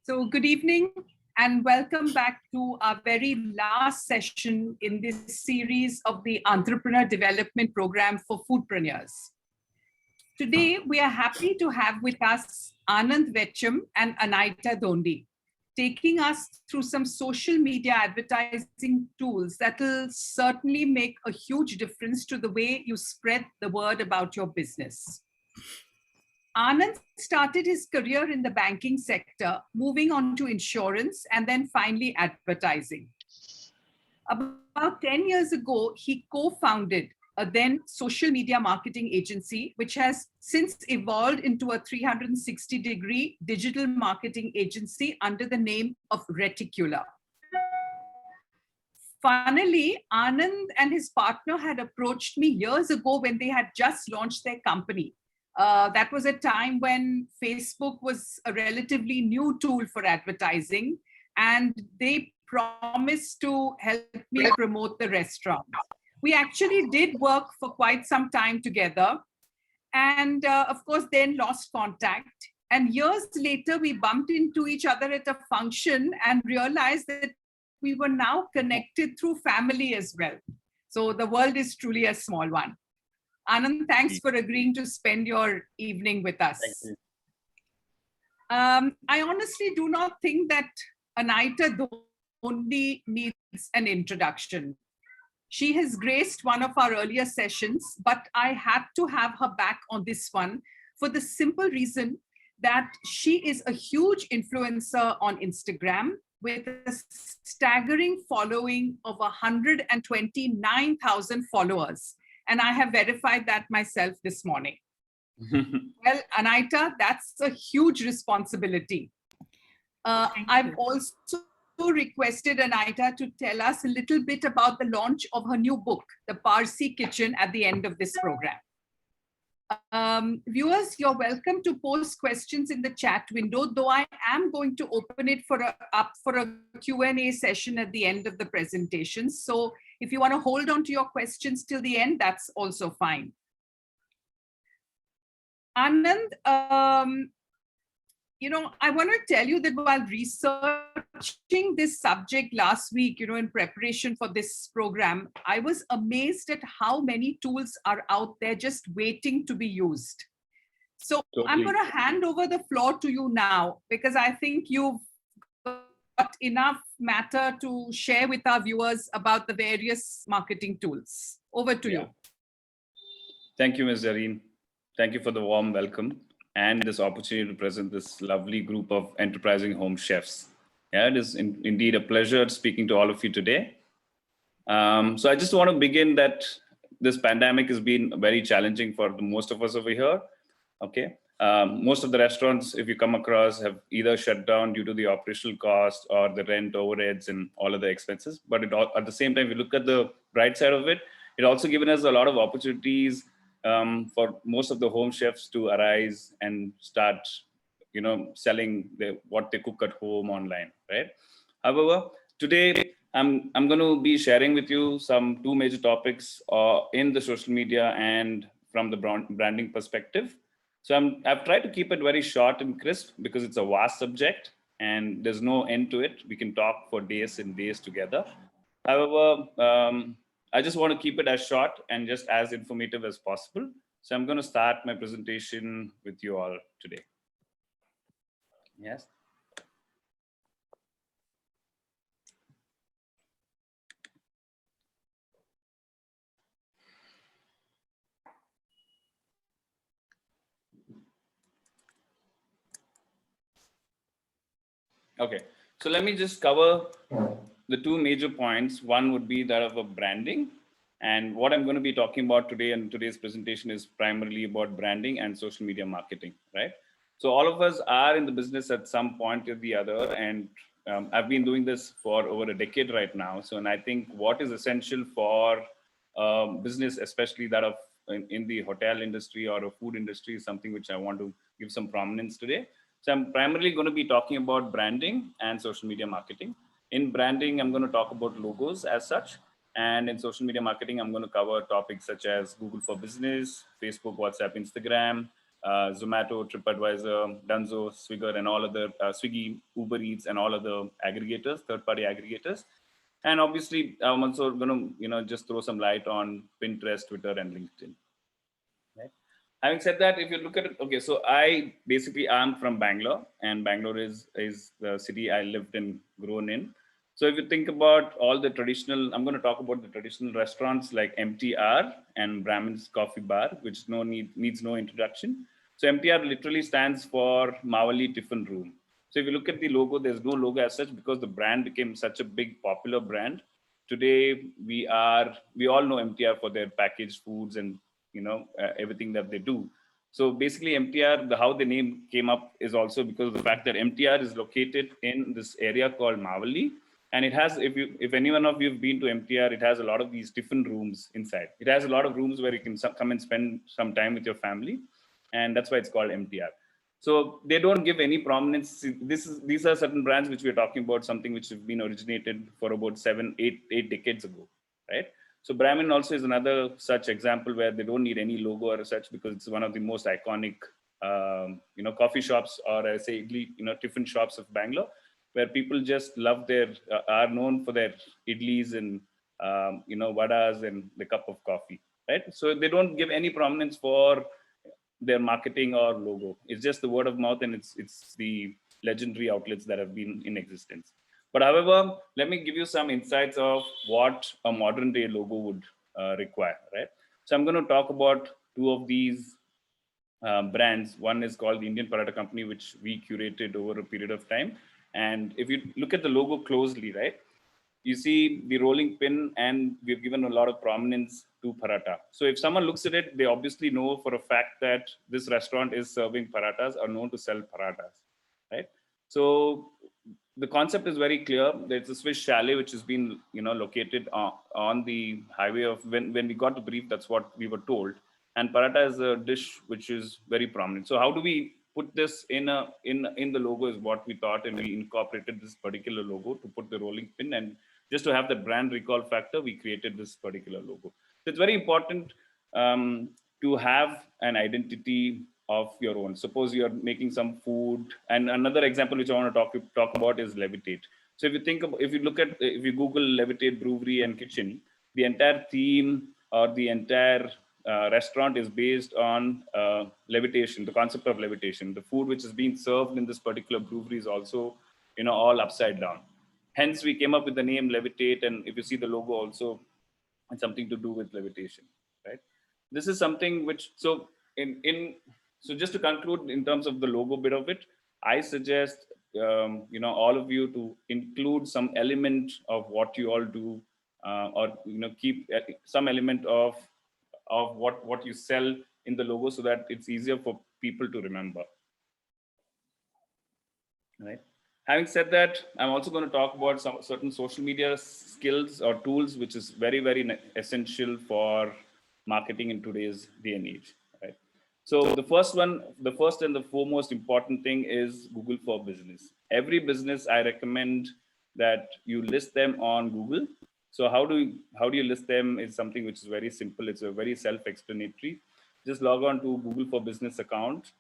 So good evening and welcome back to our very last session in this series of the Entrepreneur Development Program for Foodpreneurs. Today, we are happy to have with us Anand Vecham and Anahita Dhondy, taking us through some social media advertising tools that will certainly make a huge difference to the way you spread the word about your business. Anand started his career in the banking sector, moving on to insurance and then finally advertising. About 10 years ago, he co-founded a then social media marketing agency, which has since evolved into a 360-degree digital marketing agency under the name of Reticula. Funnily, Anand and his partner had approached me years ago when they had just launched their company. That was a time when Facebook was a relatively new tool for advertising, and they promised to help me promote the restaurant. We actually did work for quite some time together, and of course, then lost contact. And years later, we bumped into each other at a function and realized that we were now connected through family as well. So the world is truly a small one. Anand, thanks for agreeing to spend your evening with us. I honestly do not think that Anahita Dhondy needs an introduction. She has graced one of our earlier sessions, but I had to have her back on this one for the simple reason that she is a huge influencer on Instagram with a staggering following of 129,000 followers. And I have verified that myself this morning. Well, Anahita, that's a huge responsibility. I've also requested Anahita to tell us a little bit about the launch of her new book, The Parsi Kitchen, at the end of this program. Viewers, you're welcome to post questions in the chat window, though I am going to open it up for a Q&A session at the end of the presentation. So if you want to hold on to your questions till the end, that's also fine. Anand, I want to tell you that while researching this subject last week, in preparation for this program, I was amazed at how many tools are out there just waiting to be used. So I'm going to hand over the floor to you now, because I think you've got enough matter to share with our viewers about the various marketing tools. Over to you. Thank you, Ms. Zarine. Thank you for the warm welcome and this opportunity to present this lovely group of enterprising home chefs. Yeah, it is indeed a pleasure speaking to all of you today. So I just want to begin that this pandemic has been very challenging for most of us over here. Okay. Most of the restaurants, if you come across, have either shut down due to the operational cost or the rent overheads and all of the expenses. But at the same time, if you look at the bright side of it, it also given us a lot of opportunities for most of the home chefs to arise and start, selling what they cook at home online, right? However, today I'm going to be sharing with you two major topics in the social media and from the branding perspective. So I've tried to keep it very short and crisp because it's a vast subject and there's no end to it. We can talk for days and days together. However, I just want to keep it as short and just as informative as possible. So I'm going to start my presentation with you all today. Yes. Okay, so let me just cover the two major points. One would be that of a branding. And what I'm going to be talking about today in today's presentation is primarily about branding and social media marketing, right? So all of us are in the business at some point or the other. And I've been doing this for over a decade right now. So, and I think what is essential for business, especially that of in the hotel industry or a food industry, is something which I want to give some prominence today. So I'm primarily going to be talking about branding and social media marketing. In branding, I'm going to talk about logos as such. And in social media marketing, I'm going to cover topics such as Google for Business, Facebook, WhatsApp, Instagram, Zomato, TripAdvisor, Dunzo, Swigger, and all other Swiggy, Uber Eats, and all other aggregators, third-party aggregators. And obviously, I'm also going to, just throw some light on Pinterest, Twitter, and LinkedIn. Right? Having said that, if you look at it, okay, so I basically am from Bangalore, and Bangalore is the city I lived and grown in. So if you think about all the traditional, I'm going to talk about the traditional restaurants like MTR and Brahmin's Coffee Bar, which needs no introduction. So MTR literally stands for Mawali Tiffin Room. So if you look at the logo, there's no logo as such because the brand became such a big popular brand. Today we all know MTR for their packaged foods and everything that they do. So basically MTR, how the name came up is also because of the fact that MTR is located in this area called Mawali. And it has, if any one of you have been to MTR, it has a lot of these different rooms inside. It has a lot of rooms where you can come and spend some time with your family. And that's why it's called MTR. So they don't give any prominence. These are certain brands which we're talking about, something which have been originated for about 8 decades ago, right? So Brahmin also is another such example where they don't need any logo or such because it's one of the most iconic, coffee shops, or I say, tiffin shops of Bangalore, where people just love are known for their idlis and, vadas and the cup of coffee, right? So they don't give any prominence for their marketing or logo. It's just the word of mouth, and it's the legendary outlets that have been in existence. But however, let me give you some insights of what a modern day logo would require, right? So I'm going to talk about two of these brands. One is called the Indian Paratha Company, which we curated over a period of time. And if you look at the logo closely, right, you see the rolling pin, and we've given a lot of prominence to paratha. So if someone looks at it, they obviously know for a fact that this restaurant is serving parathas or known to sell parathas, right? So the concept is very clear. There's a Swiss chalet which has been, located on the highway of when we got the brief. That's what we were told. And paratha is a dish which is very prominent. So how do we put this in the logo is what we thought, and we incorporated this particular logo to put the rolling pin, and just to have the brand recall factor, we created this particular logo. So it's very important to have an identity of your own. Suppose you're making some food, and another example which I want to talk about is Levitate. So if you Google Levitate Brewery and Kitchen, the entire theme or the entire restaurant is based on levitation, the concept of levitation. The food which is being served in this particular brewery is also, all upside down. Hence, we came up with the name Levitate, and if you see the logo also, it's something to do with levitation, right? This is something which, so just to conclude in terms of the logo bit of it, I suggest, all of you to include some element of what you all do, or, keep some element of what you sell in the logo so that it's easier for people to remember, right? Having said that, I'm also going to talk about some certain social media skills or tools, which is very, very essential for marketing in today's day and age, right? So the first and the foremost important thing is Google for Business. Every business, I recommend that you list them on Google. So how do you list them is something which is very simple. It's a very self-explanatory. Just log on to Google for Business account,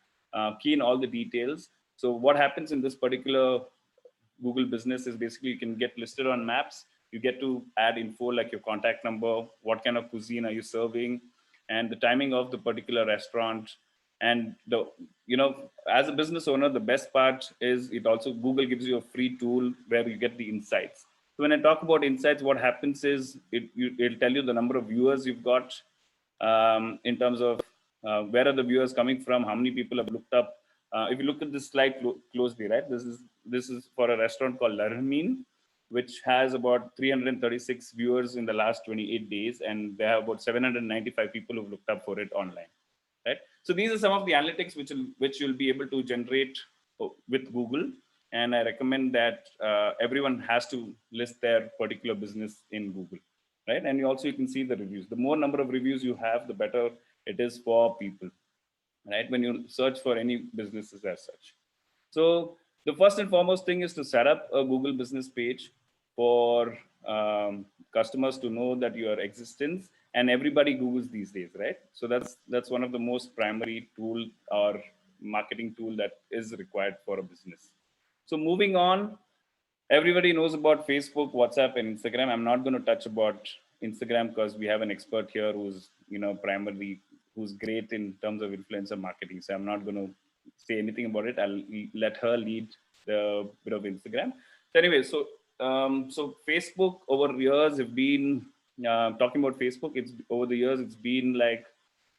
key in all the details. So what happens in this particular Google Business is basically you can get listed on maps. You get to add info like your contact number, what kind of cuisine are you serving, and the timing of the particular restaurant. And as a business owner, the best part is Google gives you a free tool where you get the insights. So when I talk about insights, what happens is it'll tell you the number of viewers you've got, in terms of where are the viewers coming from, how many people have looked up. If you look at this slide closely, right, this is for a restaurant called Larmin, which has about 336 viewers in the last 28 days, and they have about 795 people who've looked up for it online, right? So these are some of the analytics which you'll be able to generate with Google, and I recommend that everyone has to list their particular business in Google, right? And you can see the reviews. The more number of reviews you have, the better it is for people, right? When you search for any businesses as such. So the first and foremost thing is to set up a Google business page for customers to know that your existence and everybody Googles these days, right? So that's one of the most primary tool or marketing tool that is required for a business. So moving on, everybody knows about Facebook, WhatsApp, and Instagram. I'm not going to touch about Instagram because we have an expert here who's primarily who's great in terms of influencer marketing. So I'm not going to say anything about it. I'll let her lead the bit of Instagram. So anyway, so Facebook over years have been talking about Facebook. It's over the years it's been like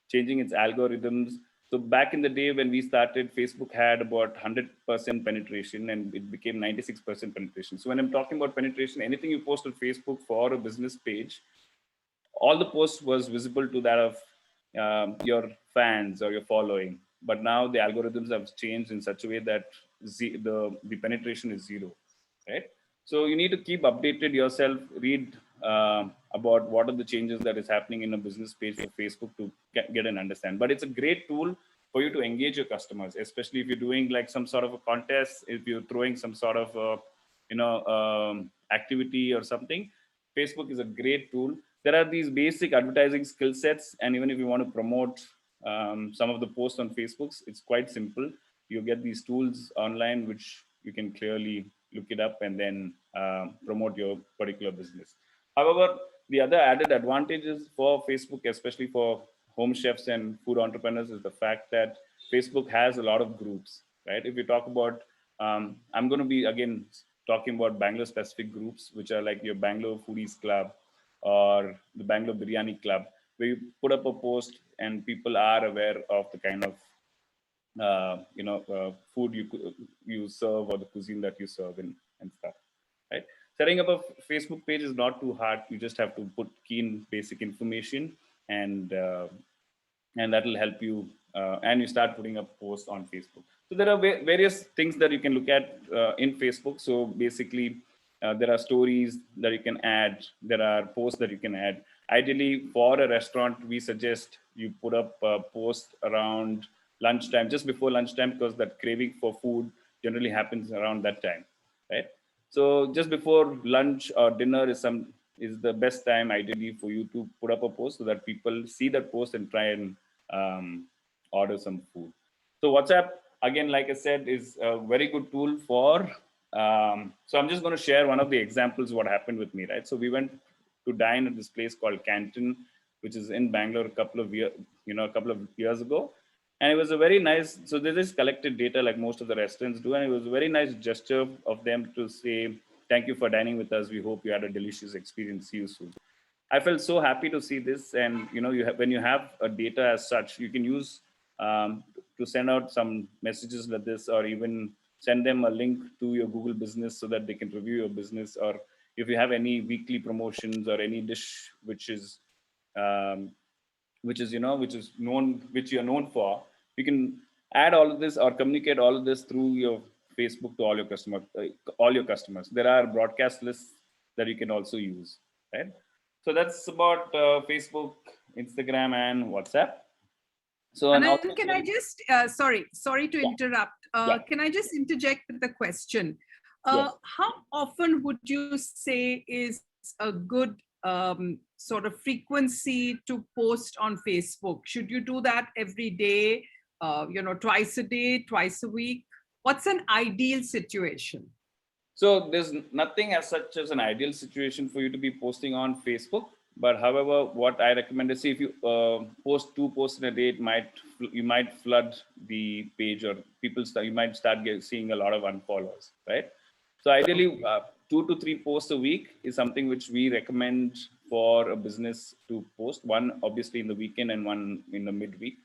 changing its algorithms. So back in the day when we started, Facebook had about 100% penetration and it became 96% penetration. So when I'm talking about penetration, anything you post on Facebook for a business page, all the posts was visible to that of your fans or your following. But now the algorithms have changed in such a way that the penetration is zero, right? So you need to keep updated yourself, read about what are the changes that is happening in a business page for Facebook to get an understand. But it's a great tool for you to engage your customers, especially if you're doing like some sort of a contest, if you're throwing some sort of activity or something. Facebook is a great tool. There are these basic advertising skill sets, and even if you want to promote some of the posts on Facebook, it's quite simple. You get these tools online which you can clearly look it up and then promote your particular business. However, the other added advantages for Facebook, especially for home chefs and food entrepreneurs, is the fact that Facebook has a lot of groups, right? If you talk about, I'm going to be again talking about Bangalore specific groups, which are like your Bangalore Foodies Club or the Bangalore Biryani Club, where you put up a post and people are aware of the kind of food you serve or the cuisine that you serve in and stuff, right? Setting up a Facebook page is not too hard. You just have to put key in basic information and that will help you and you start putting up posts on Facebook. So there are various things that you can look at in Facebook. So basically there are stories that you can add, there are posts that you can add. Ideally for a restaurant, we suggest you put up a post around lunchtime, just before lunchtime, because that craving for food generally happens around that time, right? So just before lunch or dinner is the best time ideally for you to put up a post so that people see that post and try and order some food. So WhatsApp, again, like I said, is a very good tool for, so I'm just going to share one of the examples what happened with me, right? So we went to dine at this place called Canton, which is in Bangalore a couple of years ago. And it was a very nice, so they just collected data like most of the restaurants do. And it was a very nice gesture of them to say, thank you for dining with us. We hope you had a delicious experience. See you soon. I felt so happy to see this. And, when you have a data as such, you can use to send out some messages like this, or even send them a link to your Google business so that they can review your business. Or if you have any weekly promotions or any dish which is which you're known for, you can add all of this or communicate all of this through your Facebook to all your customers. There are broadcast lists that you can also use, right? So that's about Facebook, Instagram, and WhatsApp. So Anand, can I just sorry to interrupt. Yeah. Can I just interject with a question? Yes. How often would you say is a good sort of frequency to post on Facebook? Should you do that every day, twice a day, twice a week? What's an ideal situation? So there's nothing as such as an ideal situation for you to be posting on Facebook. But however, what I recommend is, if you post 2 posts in a day, you might flood the page, or you might start seeing a lot of unfollowers, right? So ideally, 2 to 3 posts a week is something which we recommend for a business to post. One obviously in the weekend and one in the midweek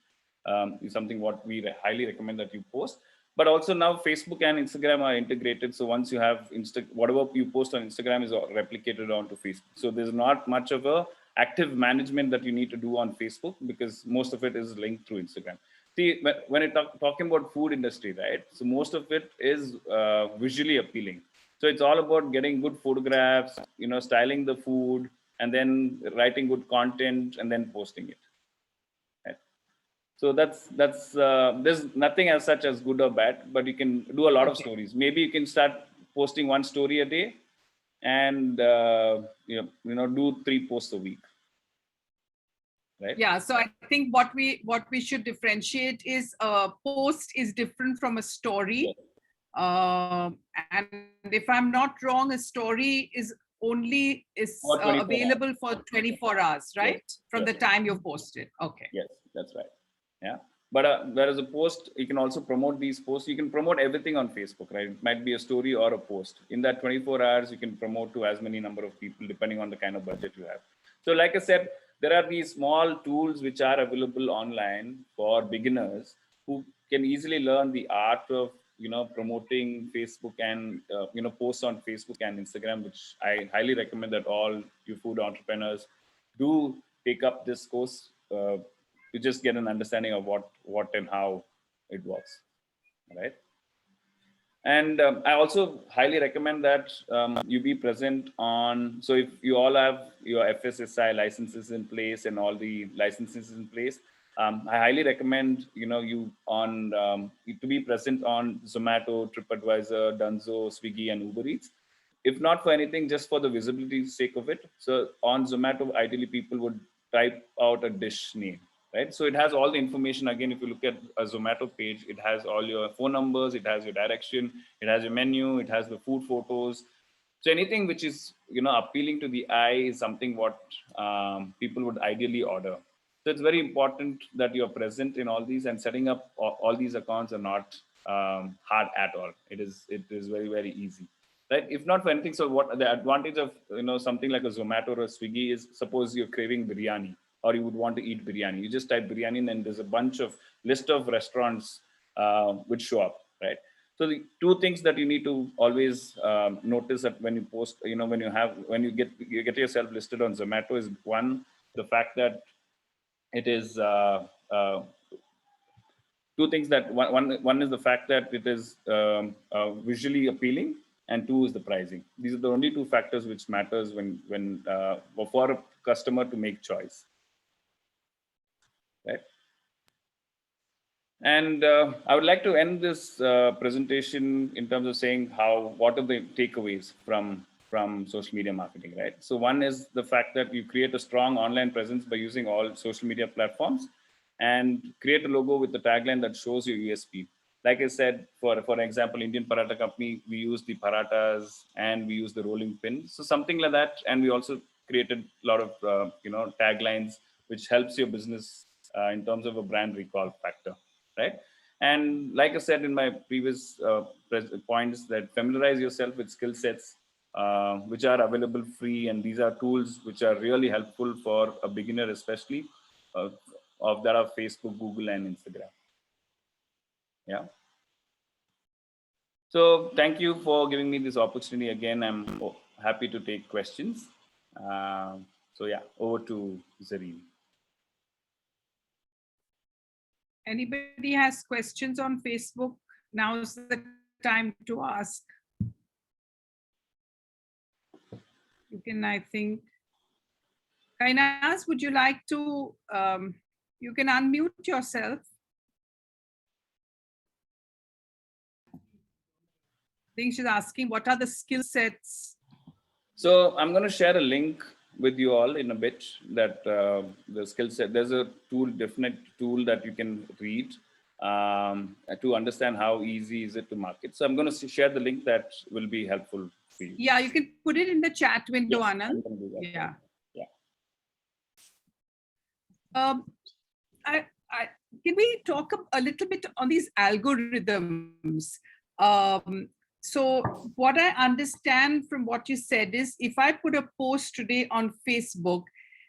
is something what we highly recommend that you post. But also now Facebook and Instagram are integrated. So once you have whatever you post on Instagram is replicated onto Facebook. So there's not much of a active management that you need to do on Facebook, because most of it is linked through Instagram. See, when I talking about food industry, right? So most of it is visually appealing. So it's all about getting good photographs, styling the food, and then writing good content and then posting it. Right? So that's there's nothing as such as good or bad, but you can do a lot of stories. Maybe you can start posting 1 story a day, and do 3 posts a week. right? Yeah, so I think what we should differentiate is a post is different from a story. And if I'm not wrong, a story is only For 24 hours. available for 24 hours, right? Yes, From yes. the time you've posted. Okay. Yes, that's right. Yeah. But whereas a post, you can also promote these posts. You can promote everything on Facebook, right? It might be a story or a post. In that 24 hours, you can promote to as many number of people, depending on the kind of budget you have. So like I said, there are these small tools which are available online for beginners who can easily learn the art of, promoting Facebook and, posts on Facebook and Instagram, which I highly recommend that all you food entrepreneurs do take up this course to just get an understanding of what and how it works, right? And I also highly recommend that you be present on. So if you all have your FSSI licenses in place and all the licenses in place, I highly recommend you on to be present on Zomato, TripAdvisor, Dunzo, Swiggy, and Uber Eats. If not for anything, just for the visibility sake of it. So on Zomato, ideally people would type out a dish name, right? So it has all the information. Again, if you look at a Zomato page, it has all your phone numbers, it has your direction, it has your menu, it has the food photos. So anything which is appealing to the eye is something what people would ideally order. So it's very important that you're present in all these, and setting up all these accounts are not hard at all. It is very, very easy. Right? If not for anything, so what the advantage of something like a Zomato or a Swiggy is, suppose you're craving biryani or you would want to eat biryani, you just type biryani and then there's a bunch of list of restaurants which show up, right? So the two things that you need to always notice that when you post, when you get yourself listed on Zomato is, one, the fact that it is two things. That one is the fact that it is visually appealing, and two is the pricing. These are the only two factors which matters when for a customer to make choice, right? And I would like to end this presentation in terms of saying what are the takeaways from social media marketing, right? So one is the fact that you create a strong online presence by using all social media platforms, and create a logo with the tagline that shows your USP. Like I said, for example, Indian Paratha Company, we use the parathas and we use the rolling pin. So something like that. And we also created a lot of, taglines, which helps your business in terms of a brand recall factor, right? And like I said in my previous points, that familiarize yourself with skill sets which are available free. And these are tools which are really helpful for a beginner, especially of that of Facebook, Google, and Instagram. Yeah. So thank you for giving me this opportunity again. I'm happy to take questions. So yeah, over to Zarine. Anybody has questions on Facebook? Now's the time to ask. You can, I think. Kainas, would you like to, you can unmute yourself. I think she's asking, what are the skill sets? So I'm going to share a link with you all in a bit, that the skill set, there's a definite tool that you can read to understand how easy is it to market. So I'm going to share the link that will be helpful for you. Yeah, you can put it in the chat window, Yes, Anand. Yeah. Can we talk a little bit on these algorithms? So what I understand from what you said is, if I put a post today on Facebook,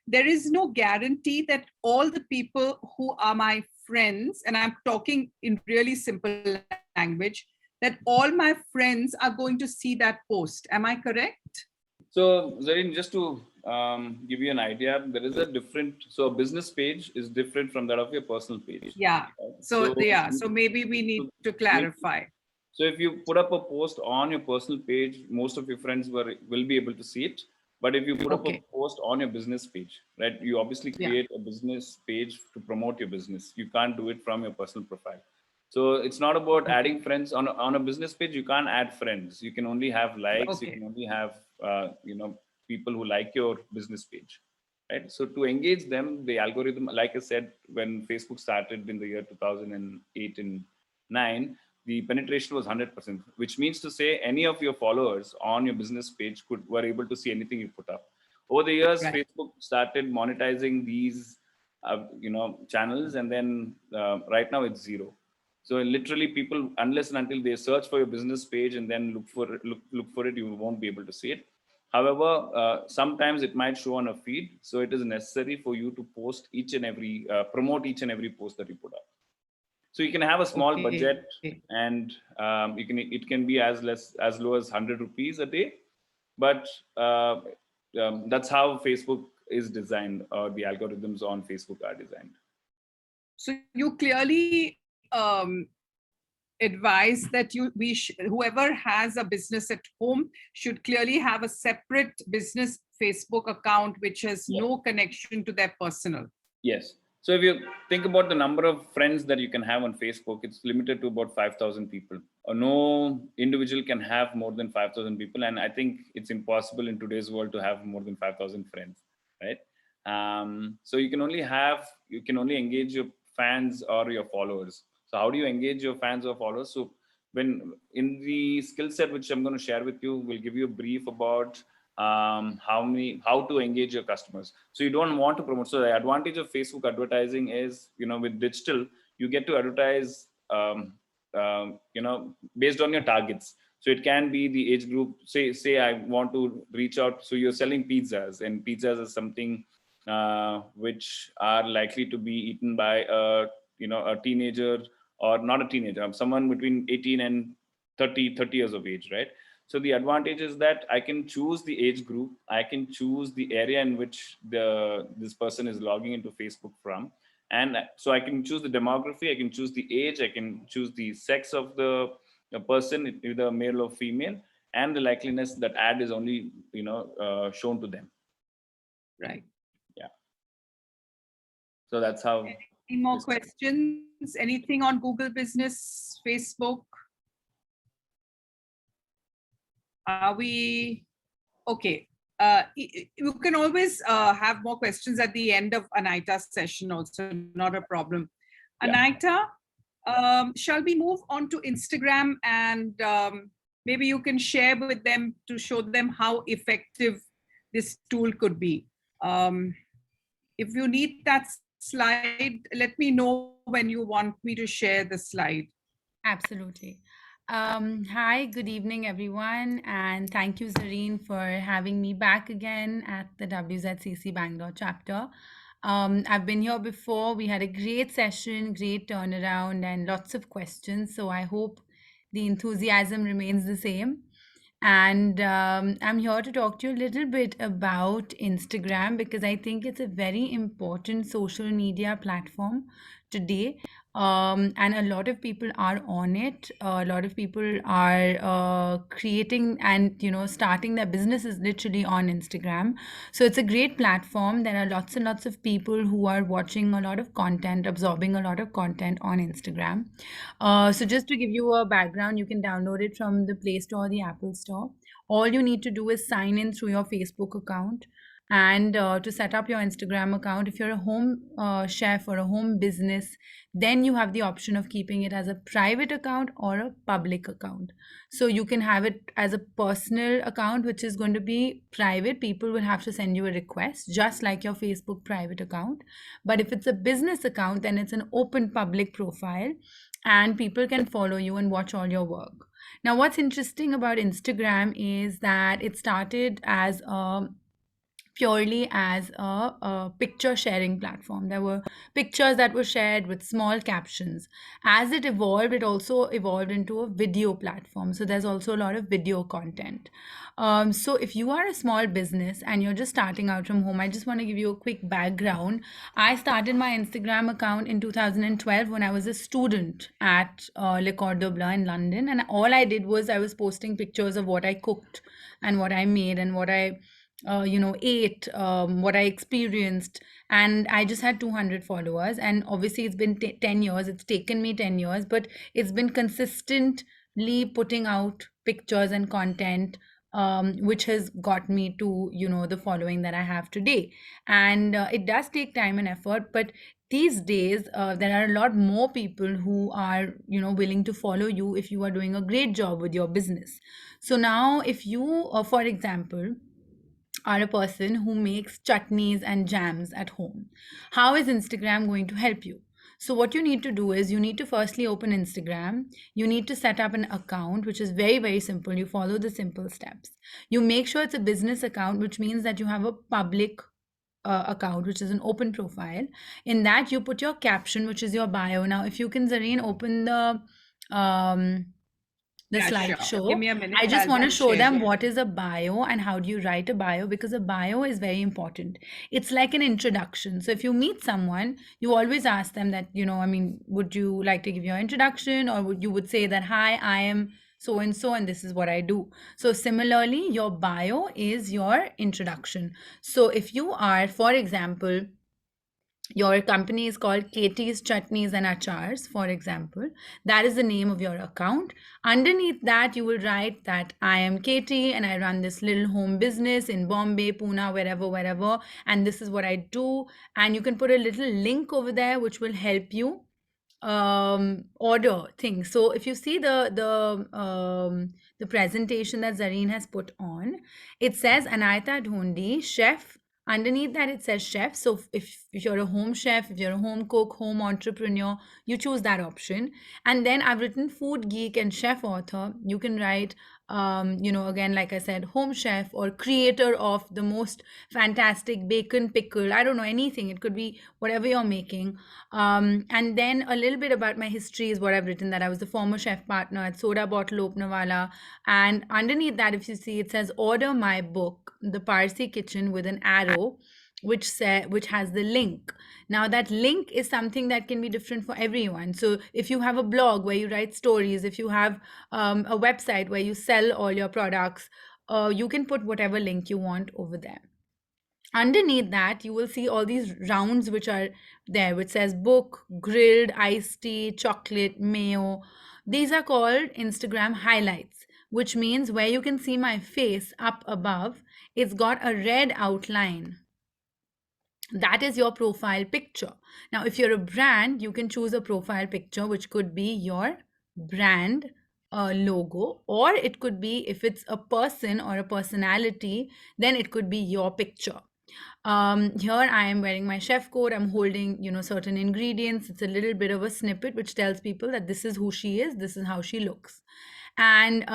there is no guarantee that all the people who are my friends, and I'm talking in really simple language, that all my friends are going to see that post. Am I correct? So Zarine, just to give you an idea, there is a so a business page is different from that of your personal page. Yeah. So maybe we need to clarify. So if you put up a post on your personal page, most of your friends will be able to see it. But if you put up a post on your business page, right, you obviously create a business page to promote your business. You can't do it from your personal profile. So it's not about adding friends on a business page. You can't add friends. You can only have likes. You can only have people who like your business page. right? So to engage them, the algorithm, like I said, when Facebook started in the year 2008 and 9, the penetration was 100%, which means to say any of your followers on your business page were able to see anything you put up. Over the years, Right. Facebook started monetizing these, channels, and then right now it's zero. So literally, people, unless and until they search for your business page and then look for it, you won't be able to see it. However, sometimes it might show on a feed, so it is necessary for you to post each and every promote each and every post that you put up. So you can have a small Okay. budget, and it can be as low as 100 rupees a day, but that's how Facebook is designed, or the algorithms on Facebook are designed. So you clearly advise that whoever has a business at home should clearly have a separate business Facebook account which has no connection to their personal. Yes. So if you think about the number of friends that you can have on Facebook, it's limited to about 5,000 people. No individual can have more than 5,000 people. And I think it's impossible in today's world to have more than 5,000 friends, right? So you can only engage your fans or your followers. So how do you engage your fans or followers? So when in the skill set, which I'm going to share with you, we'll give you a brief about how to engage your customers. So you don't want to promote. So the advantage of Facebook advertising is, with digital, you get to advertise, based on your targets. So it can be the age group. Say I want to reach out. So you're selling pizzas, and pizzas is something which are likely to be eaten by a teenager, or not a teenager, someone between 18 and 30 years of age, right? So the advantage is that I can choose the age group, I can choose the area in which this person is logging into Facebook from. And so I can choose the demography, I can choose the age, I can choose the sex of the person, either male or female, and the likeliness that ad is only, shown to them. Right. Yeah. So that's how. Any more questions? Anything on Google Business, Facebook? Are we okay? You can always have more questions at the end of Anahita's session also, not a problem. Yeah. Anahita, shall we move on to Instagram, and maybe you can share with them to show them how effective this tool could be. If you need that slide, let me know when you want me to share the slide. Absolutely. Hi, good evening, everyone. And thank you, Zarine, for having me back again at the WZCC Bangalore chapter. I've been here before. We had a great session, great turnaround, and lots of questions. So I hope the enthusiasm remains the same. And I'm here to talk to you a little bit about Instagram, because I think it's a very important social media platform today. And a lot of people are on it. A lot of people are creating and starting their businesses literally on Instagram. So it's a great platform. There are lots and lots of people who are watching a lot of content, absorbing a lot of content on Instagram. So just to give you a background, you can download it from the Play Store or the Apple Store. All you need to do is sign in through your Facebook account. And to set up your Instagram account, if you're a home chef or a home business, then you have the option of keeping it as a private account or a public account. So you can have it as a personal account, which is going to be private. People will have to send you a request, just like your Facebook private account. But if it's a business account, then it's an open public profile, and people can follow you and watch all your work. Now, what's interesting about Instagram is that it started as purely as a picture sharing platform. There were pictures that were shared with small captions. As it evolved, it also evolved into a video platform. So there's also a lot of video content. So if you are a small business and you're just starting out from home, I just want to give you a quick background. I started my Instagram account in 2012 when I was a student at Le Cordon Bleu in London. And all I did was I was posting pictures of what I cooked and what I made and what I ate, what I experienced, and I just had 200 followers. And obviously it's been 10 years, it's taken me 10 years, but it's been consistently putting out pictures and content which has got me to, the following that I have today. And it does take time and effort, but these days there are a lot more people who are, willing to follow you if you are doing a great job with your business. So now if you, for example, are a person who makes chutneys and jams at home, how is Instagram going to help you? So what you need to do is you need to firstly open Instagram. You need to set up an account, which is very, very simple. You follow the simple steps. You make sure it's a business account, which means that you have a public account, which is an open profile. In that, you put your caption, which is your bio. Now, if you can, Zareen, open um, the Yeah, sure. slideshow. Give me a minute. I just want to I'll show share them it. what is a bio and how do you write a bio, because a bio is very important. It's like an introduction. So if you meet someone, you always ask them that, would you like to give your introduction, or you would say that, hi, I am so and so, and this is what I do. So similarly, your bio is your introduction. So if you are, for example, your company is called Katie's Chutneys and Achars, for example, that is the name of your account. Underneath that, you will write that I am Katie and I run this little home business in Bombay, Pune, wherever, and this is what I do. And you can put a little link over there which will help you order things. So if you see the presentation that Zarine has put on, it says Anahita Dhondy, chef. Underneath that, it says chef. So if you're a home chef, if you're a home cook, home entrepreneur, you choose that option. And then I've written food geek and chef author. You can write, again, like I said, home chef or creator of the most fantastic bacon pickle. I don't know, anything. It could be whatever you're making. And then a little bit about my history is what I've written, that I was the former chef partner at Soda Bottle Openerwala. And underneath that, if you see, it says order my book, The Parsi Kitchen, with an arrow, which has the link. Now that link is something that can be different for everyone. So if you have a blog where you write stories, if you have a website where you sell all your products, you can put whatever link you want over there. Underneath that, you will see all these rounds which are there, which says book, grilled, iced tea, chocolate, mayo. These are called Instagram highlights, which means where you can see my face up above, it's got a red outline. That is your profile picture. Now, if you're a brand, you can choose a profile picture, which could be your brand logo, or it could be, if it's a person or a personality, then it could be your picture. Here I am wearing my chef coat. I'm holding, certain ingredients. It's a little bit of a snippet which tells people that this is who she is, this is how she looks. And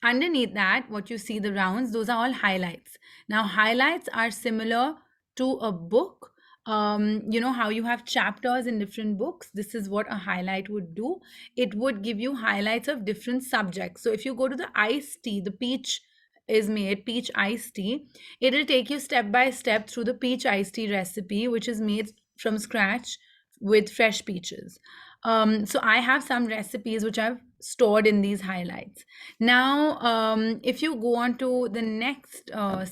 underneath that, what you see, the rounds, those are all highlights. Now, highlights are similar to a book. How you have chapters in different books. This is what a highlight would do. It would give you highlights of different subjects. So if you go to the iced tea, the peach is made, peach iced tea, it'll take you step by step through the peach iced tea recipe, which is made from scratch with fresh peaches. So I have some recipes which I've stored in these highlights. Now, if you go on to the next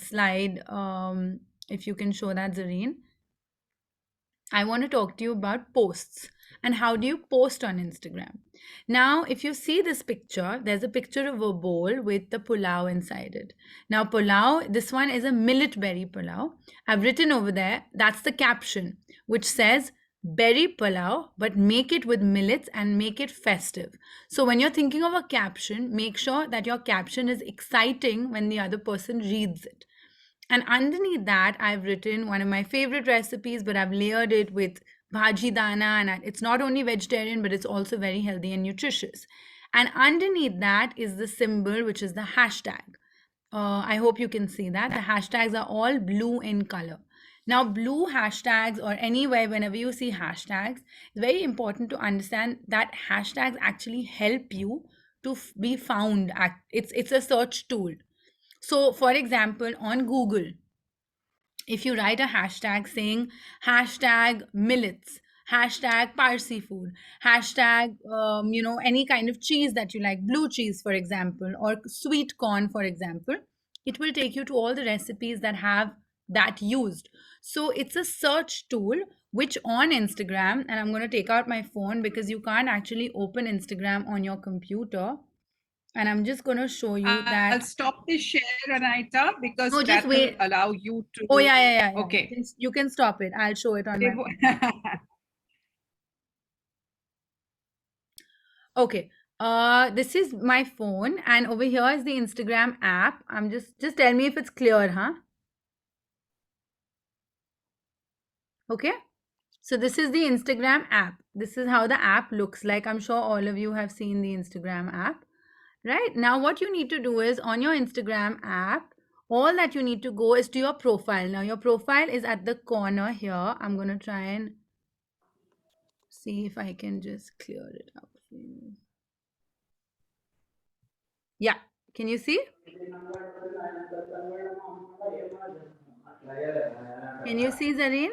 slide, if you can show that, Zareen, I want to talk to you about posts and how do you post on Instagram. Now, if you see this picture, there's a picture of a bowl with the pulao inside it. Now, pulao, this one is a millet berry pulao. I've written over there, that's the caption, which says berry pulao, but make it with millets and make it festive. So when you're thinking of a caption, make sure that your caption is exciting when the other person reads it. And underneath that, I've written one of my favorite recipes, but I've layered it with bhaji dana, and it's not only vegetarian, but it's also very healthy and nutritious. And underneath that is the symbol, which is the hashtag. I hope you can see that. The hashtags are all blue in color. Now, blue hashtags, or anywhere, whenever you see hashtags, it's very important to understand that hashtags actually help you to be found. It's a search tool. So, for example, on Google, if you write a hashtag saying hashtag millets, hashtag Parsi food, hashtag, any kind of cheese that you like, blue cheese, for example, or sweet corn, for example, it will take you to all the recipes that have that used. So it's a search tool, which on Instagram, and I'm going to take out my phone because you can't actually open Instagram on your computer. And I'm just going to show you I'll that. stop the share, Anahita, because No, just that will wait. allow you to. Oh, yeah. Okay. You can stop it. I'll show it on my phone. Okay. This is my phone, and over here is the Instagram app. I'm just tell me if it's clear, huh? Okay. So this is the Instagram app. This is how the app looks like. I'm sure all of you have seen the Instagram app. Right now, what you need to do is on your Instagram app, all that you need to go is to your profile. Now, your profile is at the corner here. I'm going to try and see if I can just clear it up for you. Yeah, can you see? Can you see, Zareen?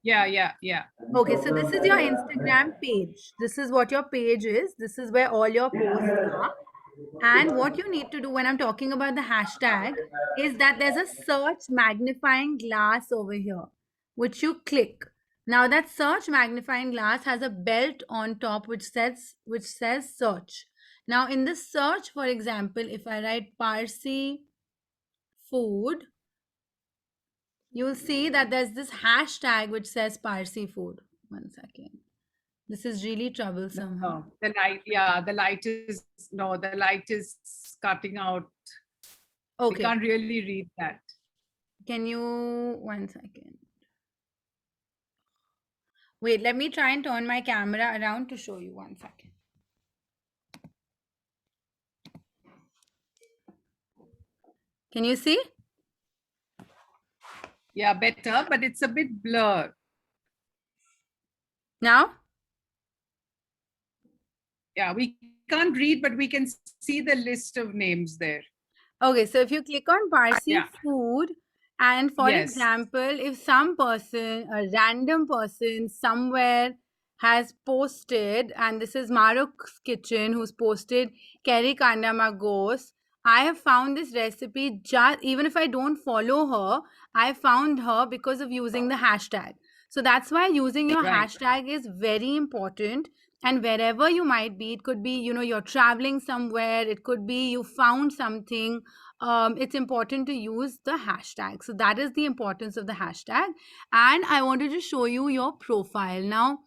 Yeah. Okay, so this is your Instagram page. This is what your page is. This is where all your posts are. And what you need to do when I'm talking about the hashtag is that there's a search magnifying glass over here, which you click. Now that search magnifying glass has a belt on top which says search. Now in the search, for example, if I write Parsi food, you'll see that there's this hashtag which says Parsi food. One second. This is really troublesome. Huh? No, the light is cutting out. We Okay. can't really read that. Can you, one second. Wait, let me try and turn my camera around to show you. One second. Can you see? Yeah, better, but it's a bit blurred. Now? Yeah, we can't read, but we can see the list of names there. Okay, so if you click on Parsi food, and for example, if some person, a random person somewhere has posted, and this is Maruk's Kitchen who's posted Keri Kanda Magos, I have found this recipe just, even if I don't follow her, I found her because of using the hashtag. So that's why using your hashtag is very important. And wherever you might be, it could be, you're traveling somewhere, it could be you found something, it's important to use the hashtag. So that is the importance of the hashtag. And I wanted to show you your profile. Now,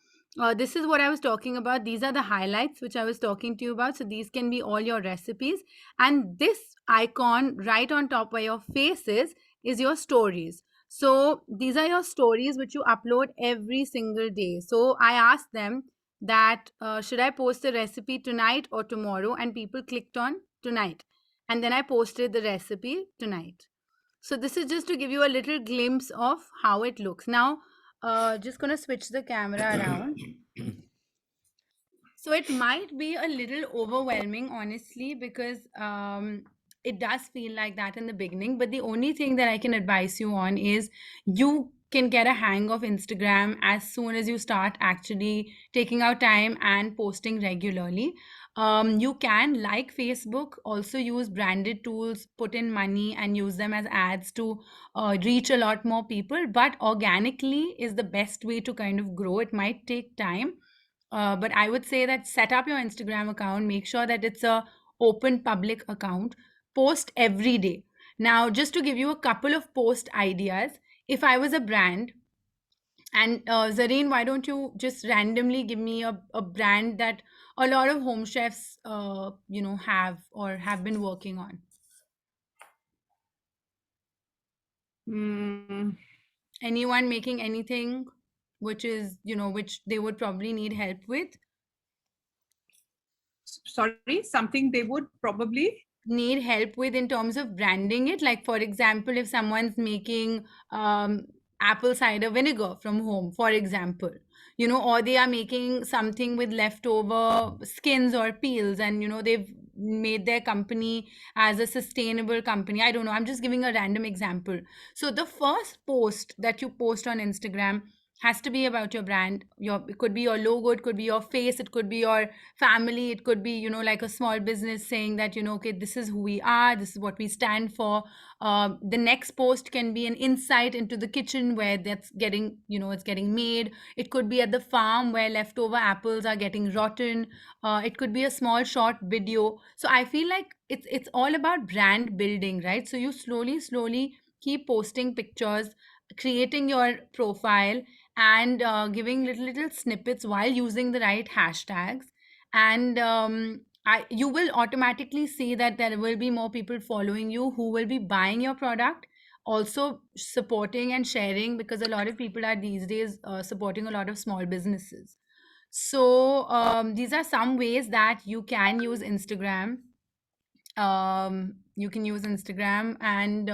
this is what I was talking about. These are the highlights which I was talking to you about. So these can be all your recipes. And this icon right on top where your face is your stories. So these are your stories which you upload every single day. So I asked them that should I post the recipe tonight or tomorrow? And people clicked on tonight. And then I posted the recipe tonight. So this is just to give you a little glimpse of how it looks. Now, just going to switch the camera around. So it might be a little overwhelming, honestly, because it does feel like that in the beginning. But the only thing that I can advise you on is you can get a hang of Instagram as soon as you start actually taking out time and posting regularly. You can, like Facebook, also use branded tools, put in money and use them as ads to reach a lot more people. But organically is the best way to kind of grow. It might take time. But I would say that set up your Instagram account, make sure that it's a open public account, post every day. Now, just to give you a couple of post ideas, if I was a brand, and Zareen, why don't you just randomly give me a brand that a lot of home chefs, have or have been working on? Anyone making anything which is, which they would probably need help with? Sorry, something they would probably need help with in terms of branding it. Like, for example, if someone's making apple cider vinegar from home, for example, or they are making something with leftover skins or peels, and they've made their company as a sustainable company. I don't know, I'm just giving a random example. So the first post that you post on Instagram has to be about your brand. It could be your logo, it could be your face, it could be your family, it could be, like a small business saying that, okay, this is who we are, this is what we stand for. The next post can be an insight into the kitchen where that's getting, it's getting made. It could be at the farm where leftover apples are getting rotten. It could be a small short video. So I feel like it's all about brand building, right? So you slowly keep posting pictures, creating your profile, and giving little snippets while using the right hashtags. And you will automatically see that there will be more people following you who will be buying your product, also supporting and sharing, because a lot of people are these days supporting a lot of small businesses. So these are some ways that you can use Instagram. You can use Instagram and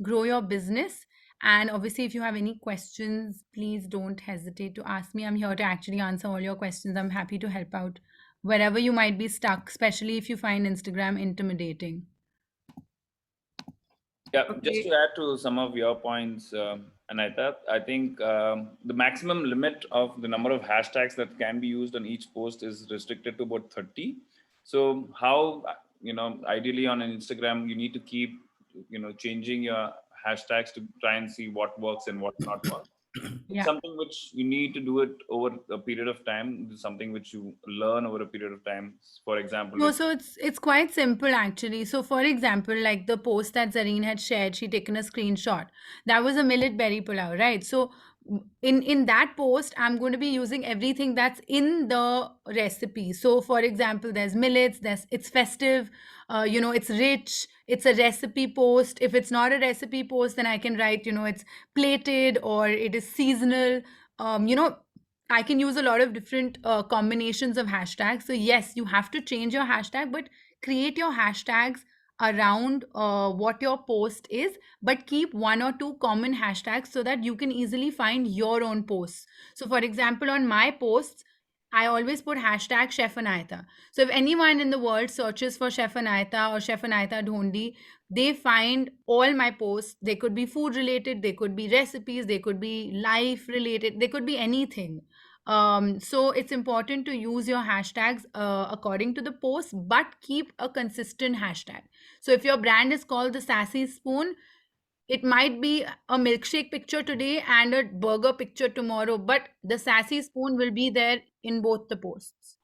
grow your business. And obviously, if you have any questions, please don't hesitate to ask me. I'm here to actually answer all your questions. I'm happy to help out wherever you might be stuck, especially if you find Instagram intimidating. Yeah, Okay. just to add to some of your points, Anahita, I think the maximum limit of the number of hashtags that can be used on each post is restricted to about 30. So how, ideally on an Instagram, you need to keep, changing your hashtags to try and see what works and what not works. It's Yeah. something which you need to do it over a period of time. It's something which you learn over a period of time. For example, No, so it's quite simple actually. So for example, like the post that Zarine had shared, she taken a screenshot. That was a millet berry pulao, right? So in that post, I'm going to be using everything that's in the recipe. So for example, there's millets, it's festive, it's rich, it's a recipe post. If it's not a recipe post, then I can write, it's plated or it is seasonal. I can use a lot of different combinations of hashtags. So yes, you have to change your hashtag, but create your hashtags around what your post is, but keep one or two common hashtags so that you can easily find your own posts. So for example, on my posts, I always put hashtag Chef Anahita. So if anyone in the world searches for Chef Anahita or Chef Anahita Dhondy, they find all my posts. They could be food related, they could be recipes, they could be life related, they could be anything. So it's important to use your hashtags according to the post, but keep a consistent hashtag. So if your brand is called the Sassy Spoon, it might be a milkshake picture today and a burger picture tomorrow, but the Sassy Spoon will be there in both the posts.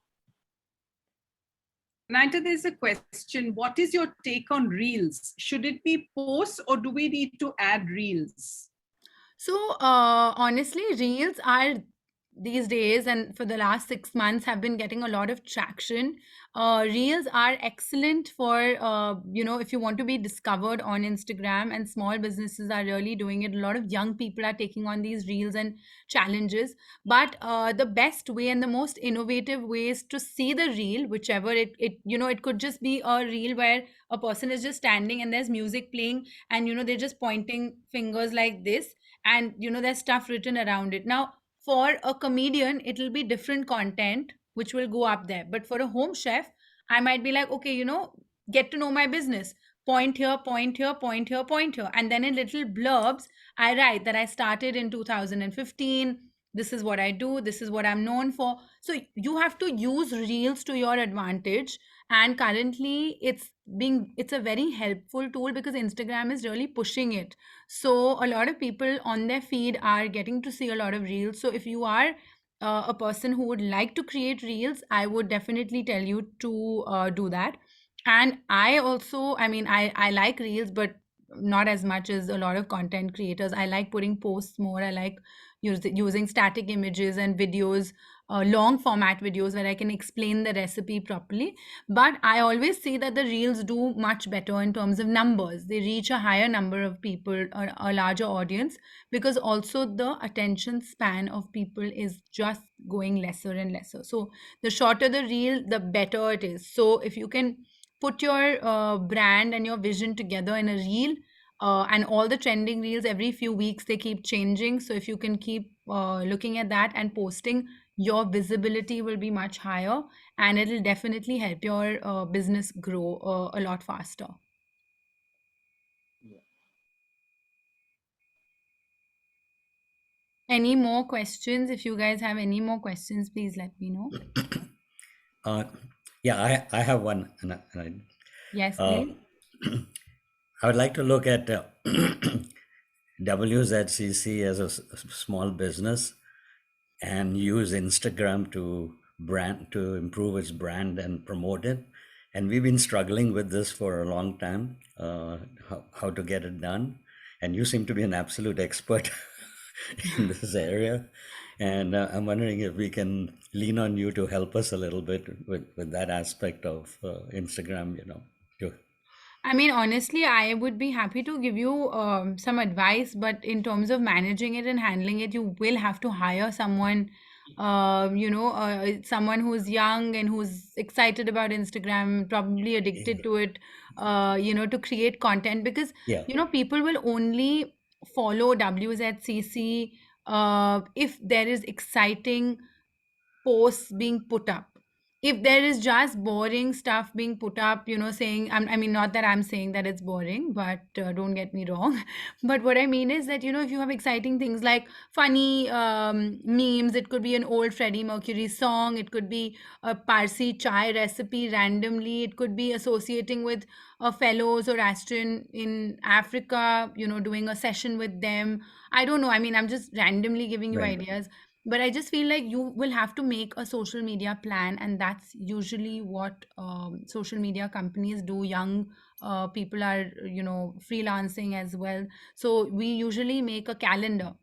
Anahita, there's a question. What is your take on reels? Should it be posts or do we need to add reels? So honestly, reels are these days and for the last 6 months have been getting a lot of traction. Reels are excellent for if you want to be discovered on Instagram, and small businesses are really doing it. A lot of young people are taking on these reels and challenges. But the best way and the most innovative ways to see the reel, whichever it could just be a reel where a person is just standing and there's music playing, and they're just pointing fingers like this, and there's stuff written around it. Now for a comedian it'll be different content which will go up there, but for a home chef I might be like, okay, get to know my business, point here, point here, point here, point here, and then in little blurbs I write that I started in 2015, this is what I do, this is what I'm known for. So you have to use reels to your advantage, and currently it's a very helpful tool because Instagram is really pushing it. So a lot of people on their feed are getting to see a lot of reels. So if you are a person who would like to create reels, I would definitely tell you to do that. And I like reels, but not as much as a lot of content creators. I like putting posts more. I like using static images and videos, long format videos where I can explain the recipe properly. But I always see that the reels do much better in terms of numbers. They reach a higher number of people, or a larger audience, because also the attention span of people is just going lesser and lesser. So the shorter the reel, the better it is. So if you can put your brand and your vision together in a reel, and all the trending reels every few weeks they keep changing. So if you can keep looking at that and posting, your visibility will be much higher, and it'll definitely help your business grow a lot faster. Any more questions? If you guys have any more questions, please let me know. Yeah, I have one. Yes, Uh, please. I would like to look at WZCC as a small business and use Instagram to improve its brand and promote it. And we've been struggling with this for a long time, how to get it done. And you seem to be an absolute expert in this area. And I'm wondering if we can lean on you to help us a little bit with that aspect of Instagram, to I mean, honestly, I would be happy to give you some advice, but in terms of managing it and handling it, you will have to hire someone, someone who's young and who's excited about Instagram, probably addicted to it, to create content because, yeah, people will only follow WZCC if there is exciting posts being put up. If there is just boring stuff being put up, saying, I mean, not that I'm saying that it's boring, but don't get me wrong. But what I mean is that, if you have exciting things like funny memes, it could be an old Freddie Mercury song, it could be a Parsi chai recipe randomly, it could be associating with fellows or Astron in Africa, doing a session with them. I don't know. I mean, I'm just randomly giving you right. ideas, but I just feel like you will have to make a social media plan, and that's usually what social media companies do. Young people are, freelancing as well, so we usually make a calendar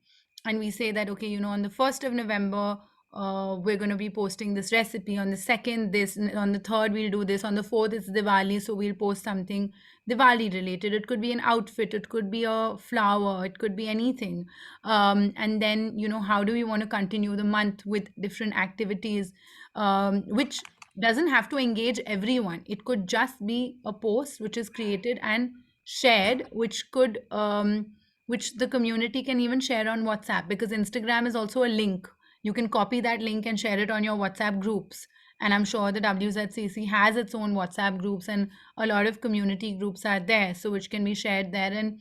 and we say that, okay, on the 1st of November, we're going to be posting this recipe. On the 2nd, this. On the 3rd, we'll do this. On the 4th, it's Diwali, so we'll post something Diwali related. It could be an outfit, it could be a flower, it could be anything. And then, how do we want to continue the month with different activities, which doesn't have to engage everyone. It could just be a post which is created and shared, which the community can even share on WhatsApp, because Instagram is also a link. You can copy that link and share it on your WhatsApp groups. And I'm sure the WZCC has its own WhatsApp groups, and a lot of community groups are there, so which can be shared there. And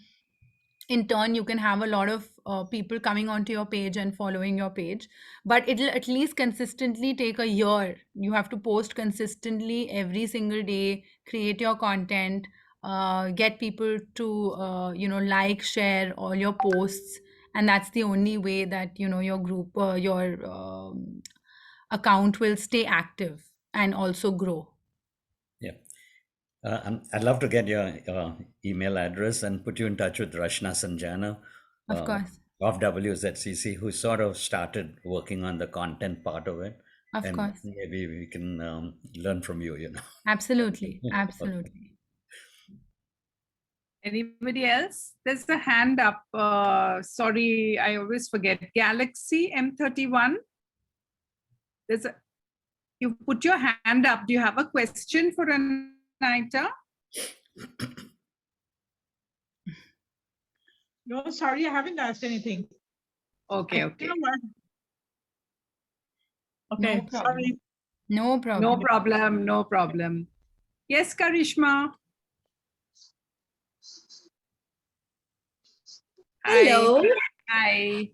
in turn, you can have a lot of people coming onto your page and following your page. But it'll at least consistently take a year. You have to post consistently every single day, create your content, get people to like, share all your posts. And that's the only way that your group, your account will stay active and also grow. Yeah. I'd love to get your email address and put you in touch with Rashna Sanjana Of course. of WZCC, who sort of started working on the content part of it. Of And course. maybe we can learn from you, Absolutely. Absolutely. Anybody else? There's a hand up. Sorry, I always forget. Galaxy M31. You put your hand up. Do you have a question for Anahita? No, sorry, I haven't asked anything. Okay, okay. Okay, No problem. sorry. No problem. No problem, no problem. Yes, Karishma. Hello. Hi.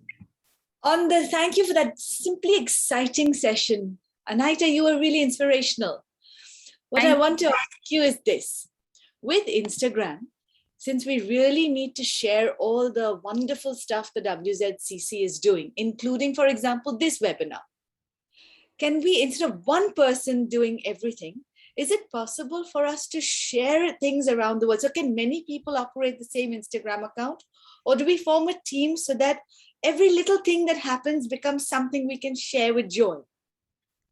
Thank you for that simply exciting session. Anahita, you were really inspirational. What I want to ask you is this. With Instagram, since we really need to share all the wonderful stuff the WZCC is doing, including, for example, this webinar, can we, instead of one person doing everything, is it possible for us to share things around the world? So can many people operate the same Instagram account? Or do we form a team so that every little thing that happens becomes something we can share with joy?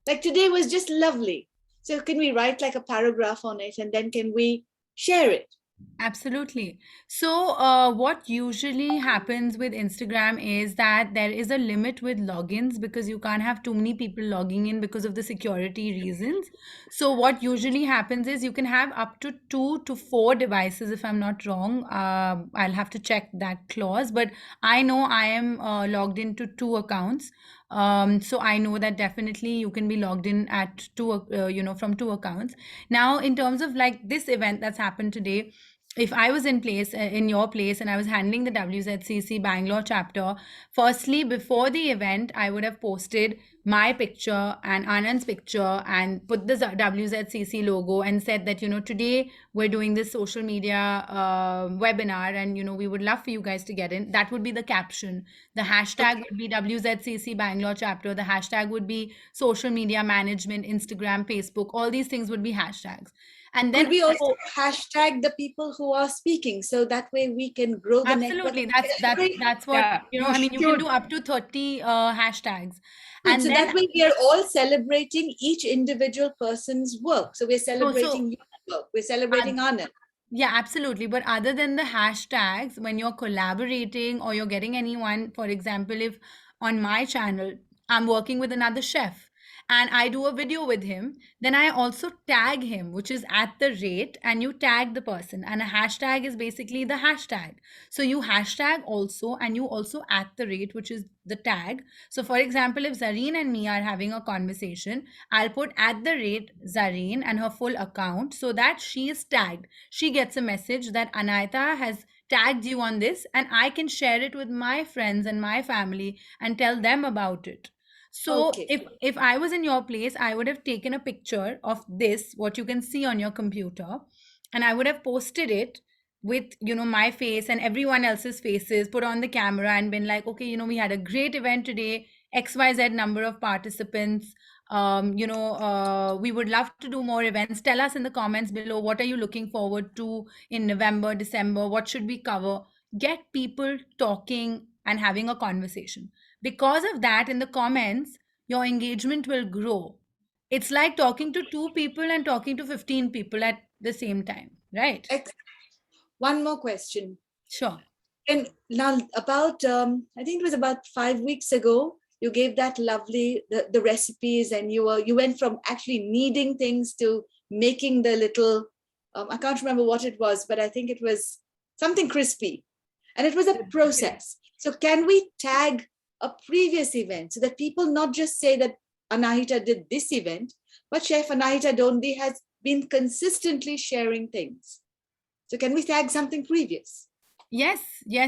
Like today was just lovely. So can we write like a paragraph on it and then can we share it? Absolutely. So, what usually happens with Instagram is that there is a limit with logins, because you can't have too many people logging in because of the security reasons. So, what usually happens is you can have up to 2 to 4 devices, if I'm not wrong. I'll have to check that clause, but I know I am logged into 2 accounts. So I know that definitely you can be logged in at from 2 accounts. Now, in terms of like this event that's happened today, if I was in your place, and I was handling the WZCC Bangalore chapter, firstly, before the event, I would have posted my picture and Anand's picture and put the WZCC logo and said that, today we're doing this social media webinar, and, we would love for you guys to get in. That would be the caption. The hashtag would be WZCC Bangalore chapter. The hashtag would be social media management, Instagram, Facebook. All these things would be hashtags. And then could we also hashtag the people who are speaking, so that way we can grow the absolutely network? that's what you can do up to 30 hashtags. And so that way we are all celebrating each individual person's work. So we're celebrating your work, we're celebrating Anand. Yeah, absolutely. But other than the hashtags, when you're collaborating or you're getting anyone, for example, if on my channel I'm working with another chef and I do a video with him, then I also tag him, which is @, and you tag the person. And a hashtag is basically the hashtag. So you hashtag also, and you also @, which is the tag. So for example, if Zarine and me are having a conversation, I'll put @Zarine and her full account so that she is tagged. She gets a message that Anahita has tagged you on this, and I can share it with my friends and my family and tell them about it. So if I was in your place, I would have taken a picture of this, what you can see on your computer, and I would have posted it with, my face and everyone else's faces, put on the camera and been like, okay, we had a great event today, XYZ number of participants. We would love to do more events. Tell us in the comments below, what are you looking forward to in November, December? What should we cover? Get people talking and having a conversation. Because of that, in the comments, your engagement will grow. It's like talking to 2 people and talking to 15 people at the same time, right? One more question. Sure. And now about, I think it was about 5 weeks ago, you gave that lovely, the recipes, and you went from actually kneading things to making the little, I can't remember what it was, but I think it was something crispy. And it was a process. So can we tag a previous event so that people not just say that Anahita did this event, but Chef Anahita Dhondy has been consistently sharing things. So can we tag something previous? Yes,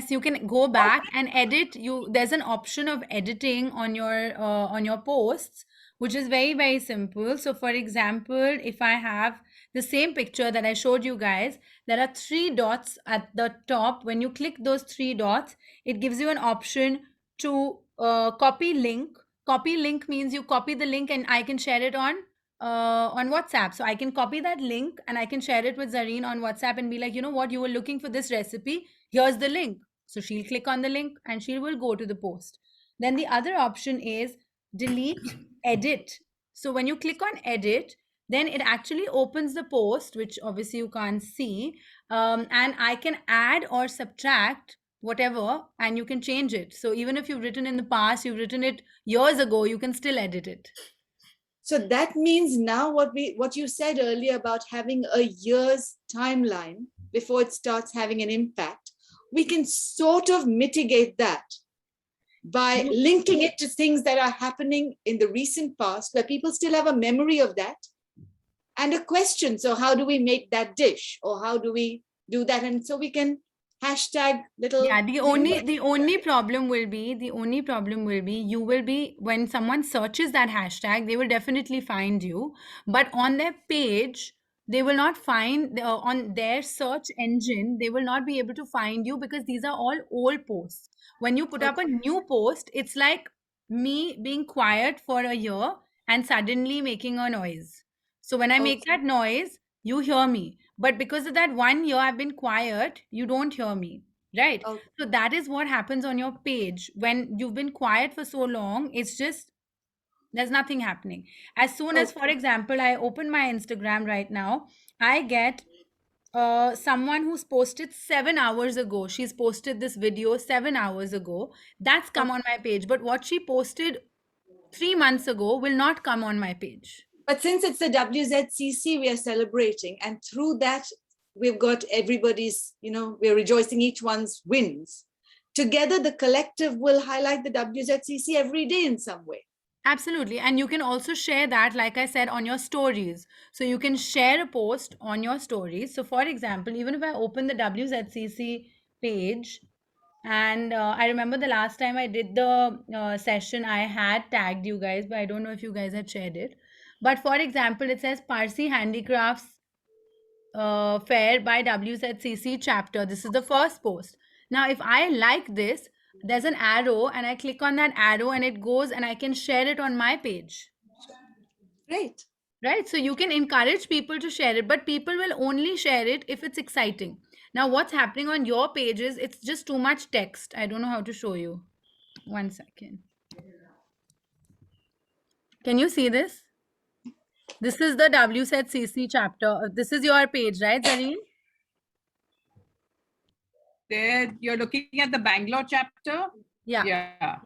you can go back and edit. There's an option of editing on your posts, which is very, very simple. So for example, if I have the same picture that I showed you guys, there are 3 dots at the top. When you click those 3 dots, it gives you an option to copy link. Copy link means you copy the link and I can share it on WhatsApp. So I can copy that link and I can share it with Zarine on WhatsApp and be like, you know what, you were looking for this recipe. Here's the link. So she'll click on the link and she will go to the post. Then the other option is delete, edit. So when you click on edit, then it actually opens the post, which obviously you can't see. And I can add or subtract whatever, and you can change it. So even if you've written in the past, you've written it years ago, you can still edit it. So that means now what you said earlier about having a year's timeline before it starts having an impact, we can sort of mitigate that by linking it to things that are happening in the recent past where people still have a memory of that and a question. So how do we make that dish, or how do we do that? And so we can hashtag little. Yeah, the only problem will be you will be, when someone searches that hashtag, they will definitely find you, but on their page they will not find, on their search engine they will not be able to find you, because these are all old posts. When you put up a new post, it's like me being quiet for a year and suddenly making a noise. So when I make that noise, you hear me. But because of that 1 year I've been quiet, you don't hear me, right? So that is what happens on your page. When you've been quiet for so long, it's just, there's nothing happening. As soon as, for example, I open my Instagram right now, I get someone who's posted 7 hours ago. She's posted this video 7 hours ago. That's come on my page. But what she posted 3 months ago will not come on my page. But since it's the WZCC, we are celebrating. And through that, we've got everybody's, we're rejoicing each one's wins. Together, the collective will highlight the WZCC every day in some way. Absolutely. And you can also share that, like I said, on your stories. So you can share a post on your stories. So, for example, even if I open the WZCC page, and I remember the last time I did the session, I had tagged you guys, but I don't know if you guys had shared it. But for example, it says Parsi Handicrafts Fair by WZCC chapter. This is the first post. Now, if I like this, there's an arrow and I click on that arrow and it goes and I can share it on my page. Great. Right? So you can encourage people to share it, but people will only share it if it's exciting. Now, what's happening on your page is it's just too much text. I don't know how to show you. 1 second. Can you see this? This is the WZCC chapter. This is your page, right, Zarine? There, you're looking at the Bangalore chapter. Yeah. Yeah.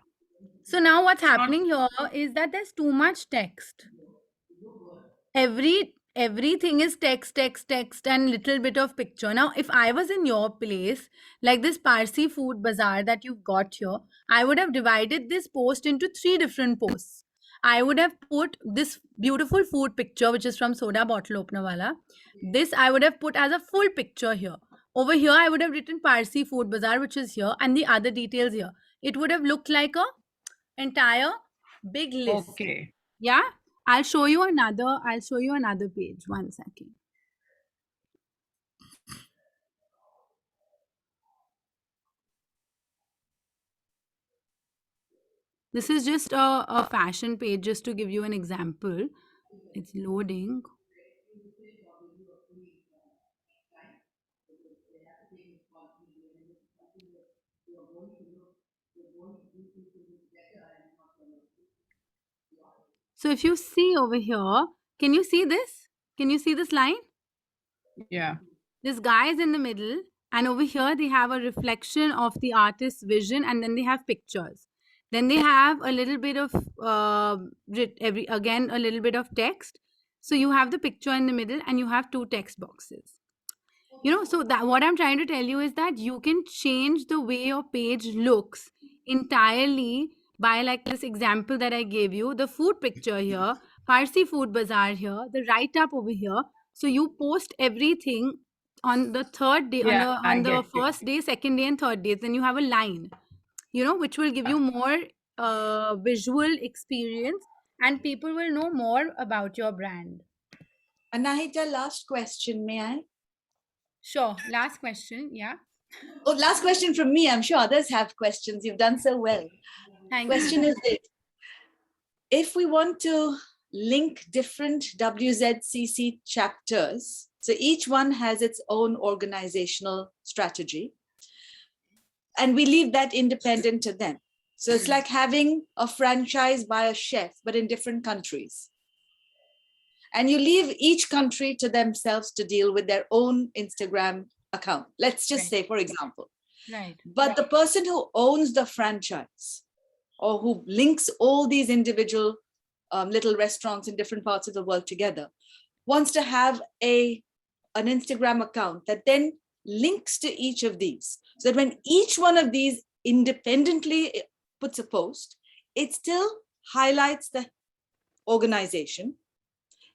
So now what's happening here is that there's too much text. Everything is text and little bit of picture. Now, if I was in your place, like this Parsi food bazaar that you've got here, I would have divided this post into 3 different posts. I would have put this beautiful food picture, which is from Soda Bottle Opener Wala. This I would have put as a full picture here. Over here, I would have written Parsi food bazaar, which is here, and the other details here. It would have looked like a entire big list. Okay. Yeah, I'll show you another page. 1 second. This is just a fashion page, just to give you an example. It's loading. So if you see over here, can you see this? Can you see this line? Yeah. This guy is in the middle, and over here they have a reflection of the artist's vision, and then they have pictures. Then they have a little bit of a little bit of text. So you have the picture in the middle, and you have 2 text boxes. So that what I'm trying to tell you is that you can change the way your page looks entirely by, like, this example that I gave you, the food picture here, Parsi food bazaar here, the write up over here. So you post everything on the third day, Yeah, I on the get you. first day, second day, and third day. Then you have a line, which will give you more visual experience, and people will know more about your brand. Anahita, last question, may I? Sure. Last question. Yeah. Oh, last question from me. I'm sure others have questions. You've done so well. Thank Question you. is this. If we want to link different WZCC chapters, so each one has its own organizational strategy, and we leave that independent to them. So it's like having a franchise by a chef, but in different countries. And you leave each country to themselves to deal with their own Instagram account. Let's just say, for example. Right. But the person who owns the franchise, or who links all these individual little restaurants in different parts of the world together, wants to have an Instagram account that then links to each of these. So that when each one of these independently puts a post, it still highlights the organization,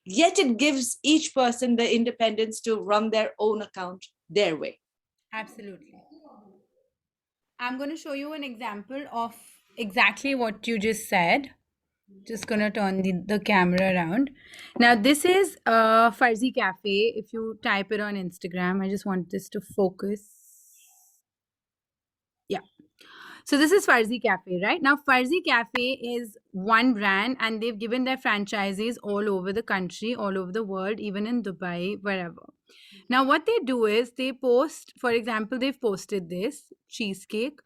yet it gives each person the independence to run their own account their way. Absolutely. I'm going to show you an example of exactly what you just said. Just going to turn the camera around. Now, this is Farzi Cafe. If you type it on Instagram, I just want this to focus. Yeah. So this is Farzi Cafe, right? Now, Farzi Cafe is one brand, and they've given their franchisees all over the country, all over the world, even in Dubai, wherever. Now, what they do is they post, for example, they've posted this cheesecake.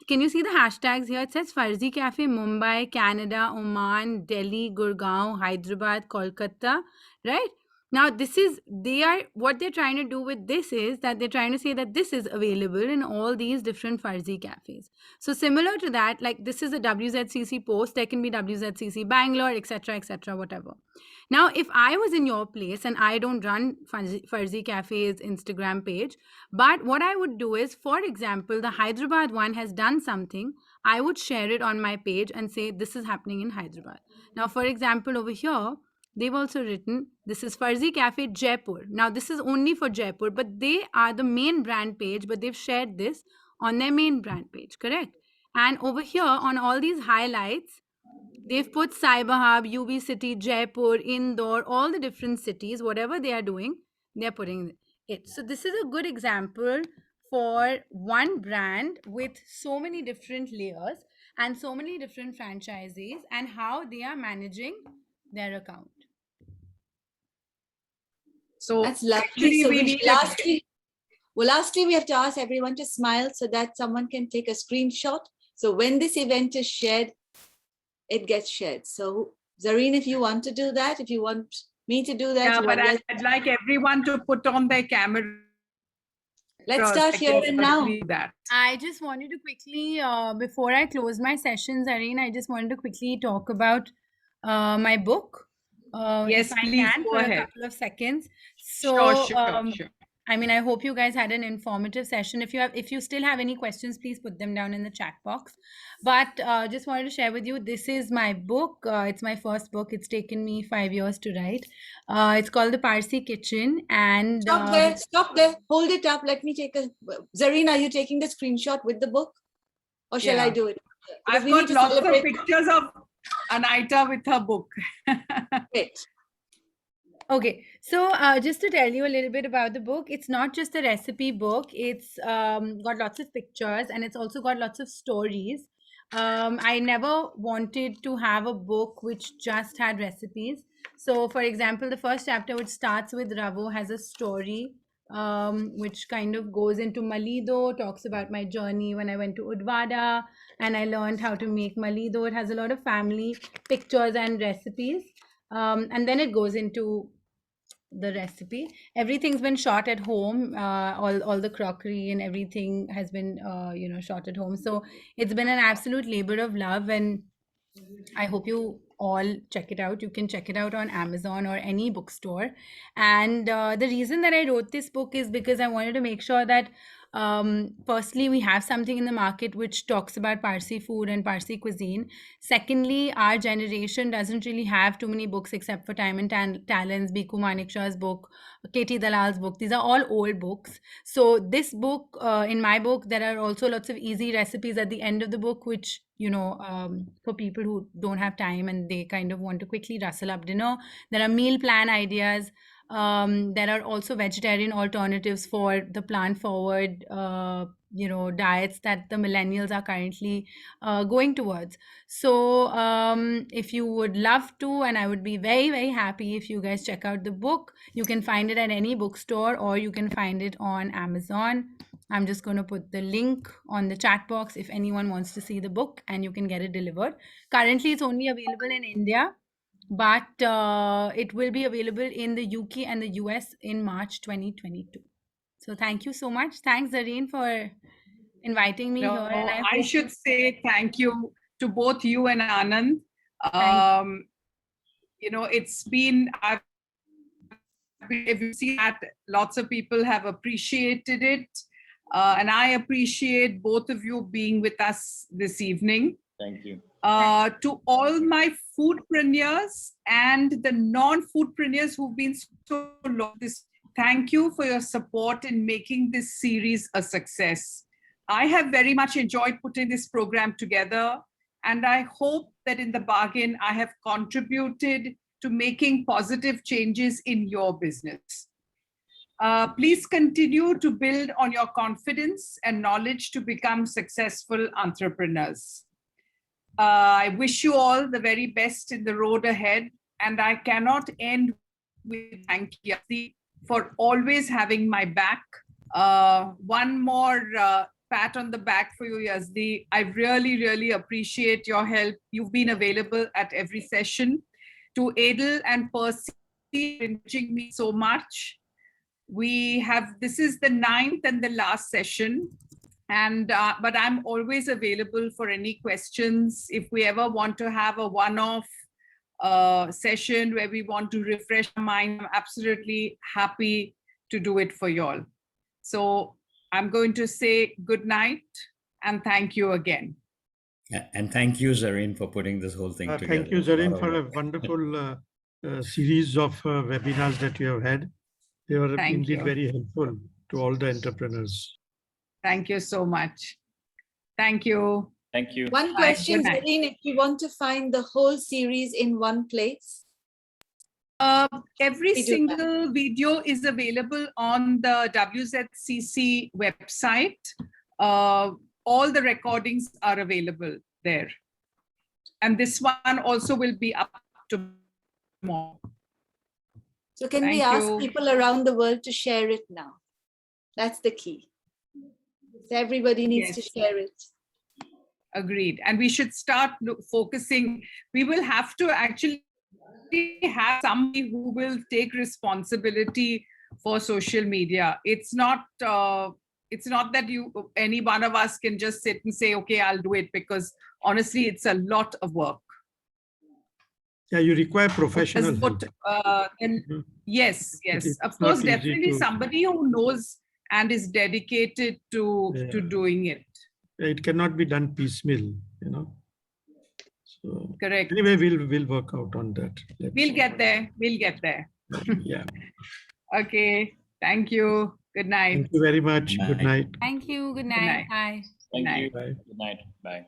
Can you see the hashtags here? It says Farzi Cafe, Mumbai, Canada, Oman, Delhi, Gurgaon, Hyderabad, Kolkata, right? Now, what they're trying to do with this is that they're trying to say that this is available in all these different Farzi cafes. So similar to that, like this is a WZCC post, there can be WZCC Bangalore, etc., whatever. Now, if I was in your place and I don't run Farzi Cafe's Instagram page, but what I would do is, for example, the Hyderabad one has done something, I would share it on my page and say, this is happening in Hyderabad. Now, for example, over here, they've also written, this is Farzi Cafe Jaipur. Now, this is only for Jaipur, but they are the main brand page, but they've shared this on their main brand page, correct? And over here, on all these highlights, they've put Cyber Hub, UB City, Jaipur, Indore, all the different cities, whatever they are doing, they're putting it. So this is a good example for one brand with so many different layers and so many different franchisees and how they are managing their account. So That's lovely. actually So we need a- lastly, we have to ask everyone to smile so that someone can take a screenshot. So when this event is shared, it gets shared. So Zarine, if you want to do that, if you want me to do that, yeah, you but want- I'd like everyone to put on their camera. let's start here and now. That. I just wanted to quickly, before I close my session, Zarine, I just wanted to quickly talk about my book. Yes, if I please can, go for ahead. a couple of seconds. So, Sure. I mean, I hope you guys had an informative session. If you still have any questions, please put them down in the chat box. But just wanted to share with you, this is my book. It's my first book. It's taken me 5 years to write. It's called The Parsi Kitchen. And Stop there. Hold it up. Let me take a. Zarine, are you taking the screenshot with the book, or shall I Yeah. do it? Because I've we need got to lots of celebrate. pictures of Anahita with her book. Great. Okay, so just to tell you a little bit about the book, it's not just a recipe book. It's got lots of pictures and it's also got lots of stories. I never wanted to have a book which just had recipes. So, for example, the first chapter, which starts with Ravo, has a story which kind of goes into Malido, talks about my journey when I went to Udvada and I learned how to make Malido. It has a lot of family pictures and recipes. And then it goes into the recipe. Everything's been shot at home. All the crockery and everything has been shot at home. So it's been an absolute labor of love, and I hope you all check it out. You can check it out on Amazon or any bookstore. And the reason that I wrote this book is because I wanted to make sure that firstly, we have something in the market which talks about Parsi food and Parsi cuisine. Secondly, our generation doesn't really have too many books except for Time and Talents, Bhiku Manikshaw's book, Katie Dalal's book. These are all old books. So this book, in my book, there are also lots of easy recipes at the end of the book, which, for people who don't have time and they kind of want to quickly rustle up dinner. There are meal plan ideas. There are also vegetarian alternatives for the plant forward diets that the millennials are currently going towards. So if you would love to, and I would be very, very happy if you guys check out the book. You can find it at any bookstore or you can find it on Amazon. I'm just going to put the link on the chat box if anyone wants to see the book, and you can get it delivered. Currently it's only available in India, but it will be available in the UK and the US in March 2022. So thank you so much. Thanks, Zarine, for inviting me here. And I should say thank you to both you and Anand. It's been, if you see that, lots of people have appreciated it. And I appreciate both of you being with us this evening. Thank you. To all my foodpreneurs and the non-foodpreneurs who've been so long, thank you for your support in making this series a success. I have very much enjoyed putting this program together, and I hope that in the bargain, I have contributed to making positive changes in your business. Please continue to build on your confidence and knowledge to become successful entrepreneurs. I wish you all the very best in the road ahead, and I cannot end with thank you for always having my back. One more pat on the back for you, Yazdi. I really, really appreciate your help. You've been available at every session. To Adel and Percy, encouraging me so much. This is the 9th and the last session. And but I'm always available for any questions. If we ever want to have a one-off session where we want to refresh our mind, I'm absolutely happy to do it for y'all. So I'm going to say good night and thank you again. And thank you, Zarine, for putting this whole thing together. Thank you, Zarine, for a wonderful series of webinars that you have had. They were indeed very helpful to all the entrepreneurs. Thank you so much. Thank you. Thank you. One question, Zarine, if you want to find the whole series in one place? Every single video is available on the WZCC website. All the recordings are available there. And this one also will be up tomorrow. So can we ask people around the world to share it now? That's the key. So everybody needs to share it. Agreed. And we should start focusing. We will have to actually have somebody who will take responsibility for social media. It's not that any one of us can just sit and say, okay, I'll do it, because honestly, it's a lot of work. Yeah, you require professional help. Yes. Of course, definitely somebody who knows and is dedicated to doing it. It cannot be done piecemeal, So, correct. Anyway, we'll work out on that. We'll get there. Yeah. Okay. Thank you. Good night. Thank you very much. Good night. Thank you. Good night. Bye. Thank you. Bye. Good night. Bye.